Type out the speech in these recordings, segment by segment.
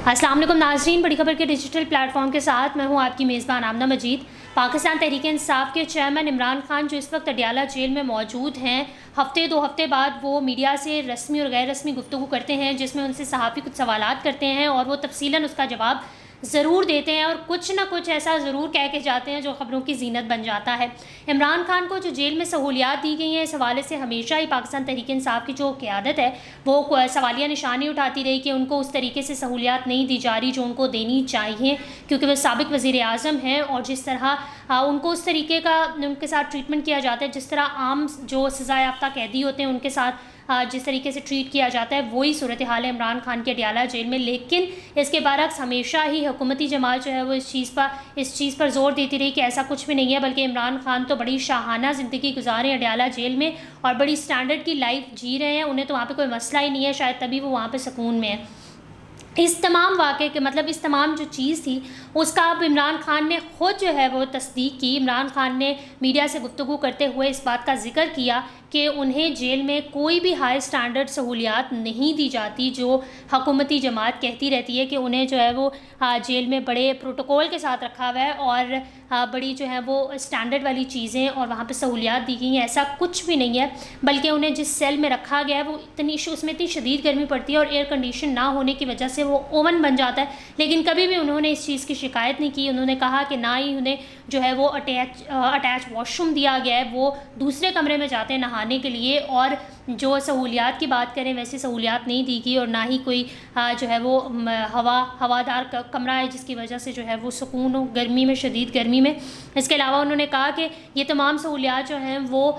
السلام علیکم ناظرین، بڑی خبر کے ڈیجیٹل پلیٹ فارم کے ساتھ میں ہوں آپ کی میزبان آمنہ مجید۔ پاکستان تحریک انصاف کے چیئرمین عمران خان جو اس وقت اڈیالہ جیل میں موجود ہیں، دو ہفتے بعد وہ میڈیا سے رسمی اور غیر رسمی گفتگو کرتے ہیں، جس میں ان سے صحافی کچھ سوالات کرتے ہیں اور وہ تفصیلاً اس کا جواب ضرور دیتے ہیں اور کچھ نہ کچھ ایسا ضرور کہہ کے جاتے ہیں جو خبروں کی زینت بن جاتا ہے۔ عمران خان کو جو جیل میں سہولیات دی گئی ہیں، اس حوالے سے ہمیشہ ہی پاکستان تحریک انصاف کی جو قیادت ہے وہ سوالیہ نشانی اٹھاتی رہی کہ ان کو اس طریقے سے سہولیات نہیں دی جا رہی جو ان کو دینی چاہیے، کیونکہ وہ سابق وزیر اعظم ہیں اور جس طرح ان کو اس طریقے کا ان کے ساتھ ٹریٹمنٹ کیا جاتا ہے، جس طرح عام جو سزا یافتہ قیدی ہوتے ہیں ان کے ساتھ جس طریقے سے ٹریٹ کیا جاتا ہے، وہی صورتحال ہے عمران خان کے اڈیالہ جیل میں۔ لیکن اس کے برعکس ہمیشہ ہی حکومتی جماعت جو ہے وہ اس چیز پر زور دیتی رہی کہ ایسا کچھ بھی نہیں ہے، بلکہ عمران خان تو بڑی شاہانہ زندگی گزار رہے ہیں اڈیالہ جیل میں اور بڑی سٹینڈرڈ کی لائف جی رہے ہیں، انہیں تو وہاں پہ کوئی مسئلہ ہی نہیں ہے، شاید تبھی وہ وہاں پہ سکون میں ہے۔ اس تمام واقعے کے اس تمام جو چیز تھی اس کا اب عمران خان نے خود جو ہے وہ تصدیق کی۔ عمران خان نے میڈیا سے گفتگو کرتے ہوئے اس بات کا ذکر کیا کہ انہیں جیل میں کوئی بھی ہائی سٹینڈرڈ سہولیات نہیں دی جاتی جو حکومتی جماعت کہتی رہتی ہے کہ انہیں جو ہے وہ جیل میں بڑے پروٹوکول کے ساتھ رکھا ہوا ہے اور بڑی جو ہے وہ سٹینڈرڈ والی چیزیں اور وہاں پہ سہولیات دی گئی ہیں، ایسا کچھ بھی نہیں ہے، بلکہ انہیں جس سیل میں رکھا گیا ہے وہ اس میں اتنی شدید گرمی پڑتی ہے اور ایئر کنڈیشن نہ ہونے کی وجہ سے وہ اوون بن جاتا ہے، لیکن کبھی بھی انہوں نے اس چیز کی شکایت نہیں کی۔ انہوں نے کہا کہ نہ ہی انہیں جو ہے وہ اٹیچ واش روم دیا گیا ہے، وہ دوسرے کمرے میں جاتے ہیں نہانے کے لیے، اور جو سہولیات کی بات کریں ویسی سہولیات نہیں دی گئی، اور نہ ہی کوئی جو ہے وہ ہوادار کمرہ ہے جس کی وجہ سے جو ہے وہ سکون ہو گرمی میں، شدید گرمی میں۔ اس کے علاوہ انہوں نے کہا کہ یہ تمام سہولیات جو ہیں وہ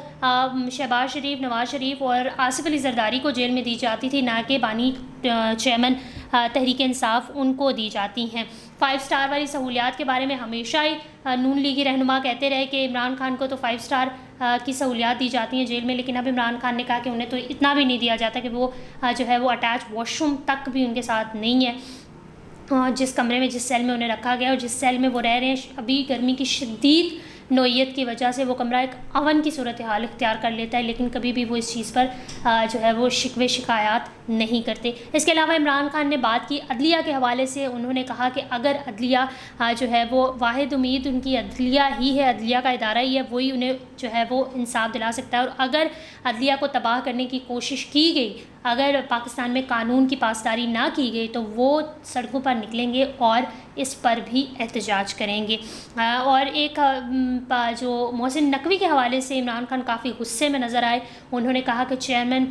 شہباز شریف، نواز شریف اور آصف علی زرداری کو جیل میں دی جاتی تھی، نہ کہ بانی چیئرمین تحریک انصاف ان کو دی جاتی ہیں۔ 5 اسٹار والی سہولیات کے بارے میں ہمیشہ ہی نون لیگی رہنما کہتے رہے کہ عمران خان کو تو 5 اسٹار کی سہولیات دی جاتی ہیں جیل میں، لیکن اب عمران خان نے کہا کہ انہیں تو اتنا بھی نہیں دیا جاتا کہ وہ جو ہے وہ اٹیچ واش روم تک بھی ان کے ساتھ نہیں ہے، جس کمرے میں جس سیل میں انہیں رکھا گیا اور جس سیل میں وہ رہ رہے ہیں ابھی گرمی کی شدید نوعیت کی وجہ سے وہ کمرہ ایک اون کی صورتحال اختیار کر لیتا ہے، لیکن کبھی بھی وہ اس چیز پر جو ہے وہ شکوے شکایات نہیں کرتے۔ اس کے علاوہ عمران خان نے بات کی عدلیہ کے حوالے سے۔ انہوں نے کہا کہ اگر عدلیہ جو ہے وہ واحد امید ان کی عدلیہ ہی ہے، عدلیہ کا ادارہ ہی ہے، وہی انہیں جو ہے وہ انصاف دلا سکتا ہے، اور اگر عدلیہ کو تباہ کرنے کی کوشش کی گئی، اگر پاکستان میں قانون کی پاسداری نہ کی گئی تو وہ سڑکوں پر نکلیں گے اور اس پر بھی احتجاج کریں گے۔ اور ایک جو محسن نقوی کے حوالے سے عمران خان کافی غصے میں نظر آئے۔ انہوں نے کہا کہ چیئرمین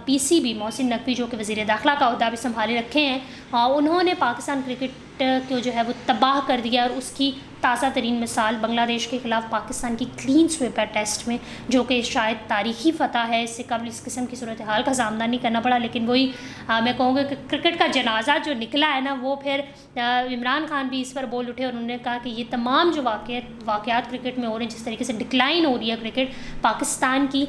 PCB محسن نقوی جو کہ وزیر داخلہ کا عہدہ بھی سنبھالے رکھے ہیں، انہوں نے پاکستان کرکٹ کو جو ہے وہ تباہ کر دیا، اور اس کی تازہ ترین مثال بنگلہ دیش کے خلاف پاکستان کی کلین سویپ ہے ٹیسٹ میں، جو کہ شاید تاریخی فتح ہے، اس سے قبل اس قسم کی صورتحال کا سامنا نہیں کرنا پڑا۔ لیکن وہی میں کہوں گا کہ کرکٹ کا جنازہ جو نکلا ہے نا، وہ پھر عمران خان بھی اس پر بول اٹھے، اور انہوں نے کہا کہ یہ تمام جو واقعات کرکٹ میں ہو رہے ہیں، جس طریقے سے ڈکلائن ہو رہی ہے کرکٹ پاکستان کی،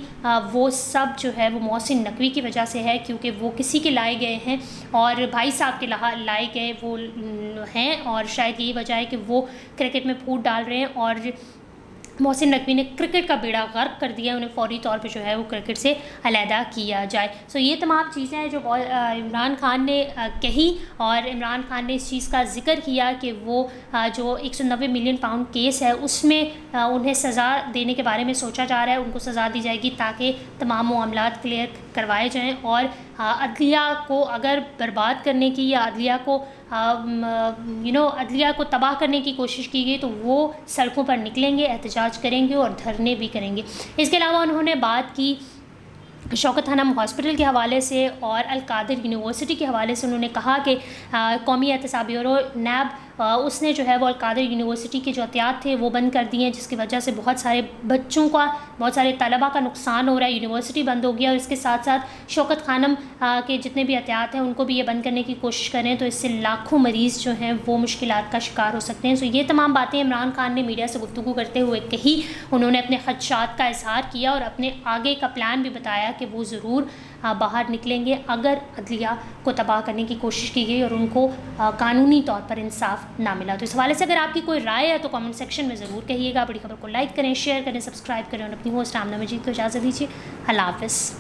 وہ سب جو ہے وہ محسن نقوی کی وجہ سے ہے، کیونکہ وہ کسی کے لائے گئے ہیں اور بھائی صاحب کے لائے گئے وہ ہیں، اور شاید یہی وجہ ہے کہ وہ کرکٹ میں پھوٹ ڈال رہے ہیں، اور محسن نقوی نے کرکٹ کا بیڑا غرق کر دیا، انہیں فوری طور پہ جو ہے وہ کرکٹ سے علیحدہ کیا جائے۔ یہ تمام چیزیں ہیں جو عمران خان نے کہی، اور عمران خان نے اس چیز کا ذکر کیا کہ وہ جو 190 ملین پاؤنڈ کیس ہے اس میں انہیں سزا دینے کے بارے میں سوچا جا رہا ہے، ان کو سزا دی جائے گی تاکہ تمام معاملات کلیئر کروائے جائیں، اور عدلیہ کو اگر برباد کرنے کی یا عدلیہ کو تباہ کرنے کی کوشش کی گئی تو وہ سڑکوں پر نکلیں گے، احتجاج کریں گے اور دھرنے بھی کریں گے۔ اس کے علاوہ انہوں نے بات کی شوکت خانم ہاسپٹل کے حوالے سے اور القادر یونیورسٹی کے حوالے سے۔ انہوں نے کہا کہ قومی احتساب بیورو نیب اس نے جو ہے وہ القادر یونیورسٹی کے جو احتیاط تھے وہ بند کر دیے ہیں، جس کی وجہ سے بہت سارے بچوں کا، بہت سارے طلباء کا نقصان ہو رہا ہے، یونیورسٹی بند ہو گیا، اور اس کے ساتھ ساتھ شوکت خانم کے جتنے بھی احتیاط ہیں ان کو بھی یہ بند کرنے کی کوشش کریں تو اس سے لاکھوں مریض جو ہیں وہ مشکلات کا شکار ہو سکتے ہیں۔ یہ تمام باتیں عمران خان نے میڈیا سے گفتگو کرتے ہوئے کہی۔ انہوں نے اپنے خدشات کا اظہار کیا اور اپنے آگے کا پلان بھی بتایا کہ وہ ضرور باہر نکلیں گے اگر عدلیہ کو تباہ کرنے کی کوشش کی گئی اور ان کو قانونی طور پر انصاف نہ ملا۔ تو اس حوالے سے اگر آپ کی کوئی رائے ہے تو کامنٹ سیکشن میں ضرور کہیے گا۔ بڑی خبر کو لائک کریں، شیئر کریں، سبسکرائب کریں، اور اپنی ہوسٹ آمنہ مجید کو اجازت دیجیے۔ اللہ حافظ۔